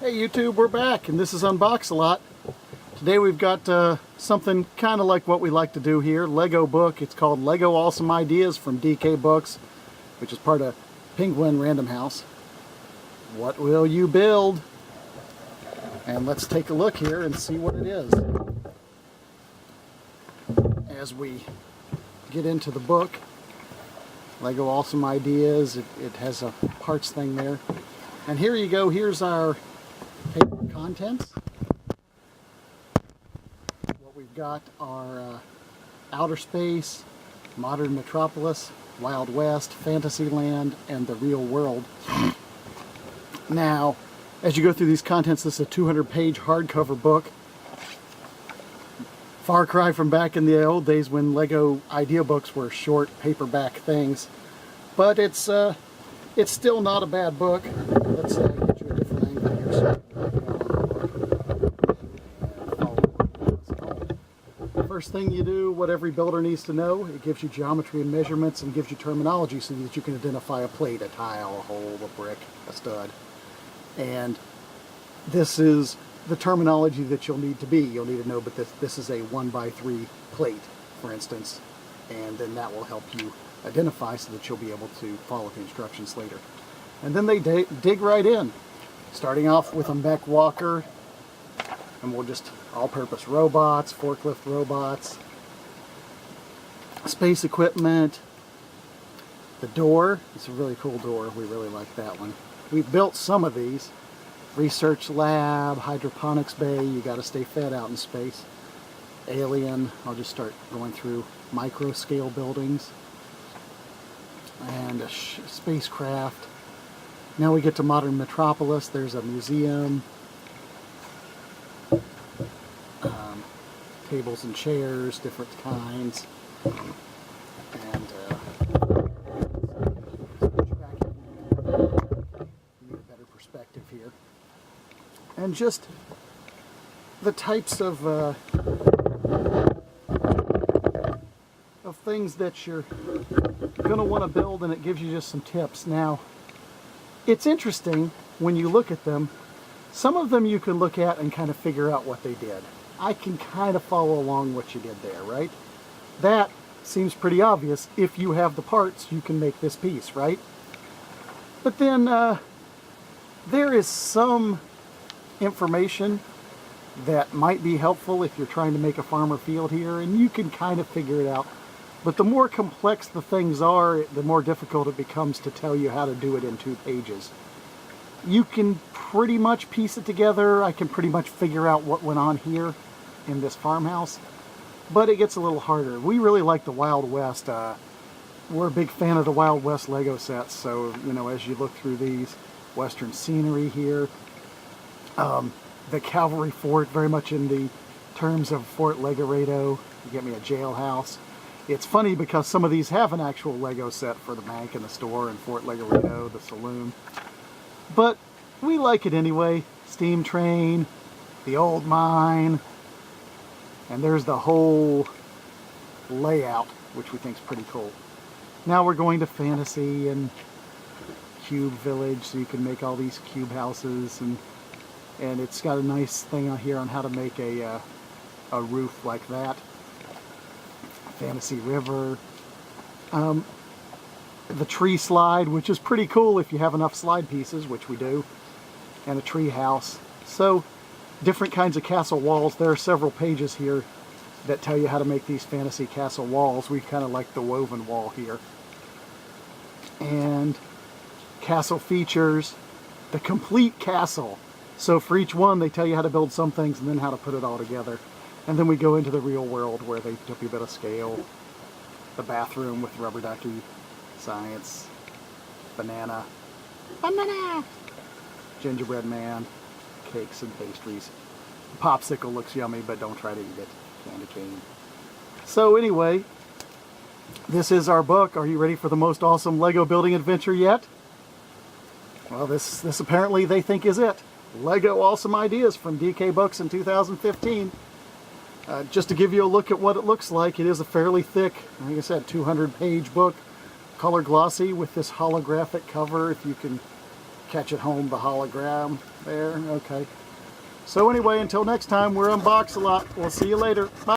Hey YouTube, we're back and this is Unboxalot. Today we've got something kind of like what we like to do here, Lego book. It's called Lego Awesome Ideas from DK Books, which is part of Penguin Random House. What will you build? And let's take a look here and see what it is. As we get into the book, Lego Awesome Ideas, it has a parts thing there. And here you go, here's our paper contents. What we've got are Outer Space, Modern Metropolis, Wild West, Fantasyland, and the Real World. Now, as you go through these contents, this is a 200-page hardcover book. Far cry from back in the old days when Lego idea books were short paperback things. But it's still not a bad book. Let's get you a different angle here. So first thing you do, what every builder needs to know, it gives you geometry and measurements and gives you terminology so that you can identify a plate, a tile, a hole, a brick, a stud. And this is the terminology that you'll need to be. You'll need to know, but this is a 1x3 plate, for instance, and then that will help you identify so that you'll be able to follow the instructions later. And then they dig right in, starting off with a mech walker, and we'll just all-purpose robots, forklift robots, space equipment, the door. It's a really cool door. We really like that one. We've built some of these. Research lab, hydroponics bay, you got to stay fed out in space. Alien, I'll just start going through micro scale buildings. And a spacecraft. Now we get to Modern Metropolis. There's a museum, tables and chairs, different kinds, and get a better perspective here. And just the types of things that you're going to want to build, and it gives you just some tips. Now, it's interesting when you look at them. Some of them you can look at and kind of figure out what they did. I can kind of follow along what you did there, right? That seems pretty obvious. If you have the parts, you can make this piece, right? But then there is some information that might be helpful if you're trying to make a farm or field here, and you can kind of figure it out. But the more complex the things are, the more difficult it becomes to tell you how to do it in 2 pages. You can pretty much piece it together. I can pretty much figure out what went on here in this farmhouse, but it gets a little harder. We really like the Wild West. We're a big fan of the Wild West Lego sets, so you know, as you look through these, Western scenery here. The Cavalry Fort, very much in the terms of Fort Legorado. You get me a jailhouse. It's funny because some of these have an actual Lego set for the bank and the store and Fort Legorado, the saloon. But we like it anyway. Steam train, the old mine, and there's the whole layout, which we think is pretty cool. Now we're going to fantasy and cube village, so you can make all these cube houses, and it's got a nice thing on here on how to make a roof like that. Fantasy river. The tree slide, which is pretty cool if you have enough slide pieces, which we do. And a tree house. So, different kinds of castle walls. There are several pages here that tell you how to make these fantasy castle walls. We kind of like the woven wall here. And castle features. The complete castle. So for each one, they tell you how to build some things and then how to put it all together. And then we go into the real world where they took a bit of scale. The bathroom with rubber ducky, science, banana, gingerbread man, cakes and pastries. Popsicle looks yummy, but don't try to eat it. Candy cane. So anyway, this is our book. Are you ready for the most awesome Lego building adventure yet? Well, this apparently they think is it. Lego Awesome Ideas from DK Books in 2015. Just to give you a look at what it looks like, it is a fairly thick, like I said, 200-page book, color glossy with this holographic cover. If you can catch at home, the hologram. There, okay. So anyway, until next time, we're Unboxalot. We'll see you later. Bye.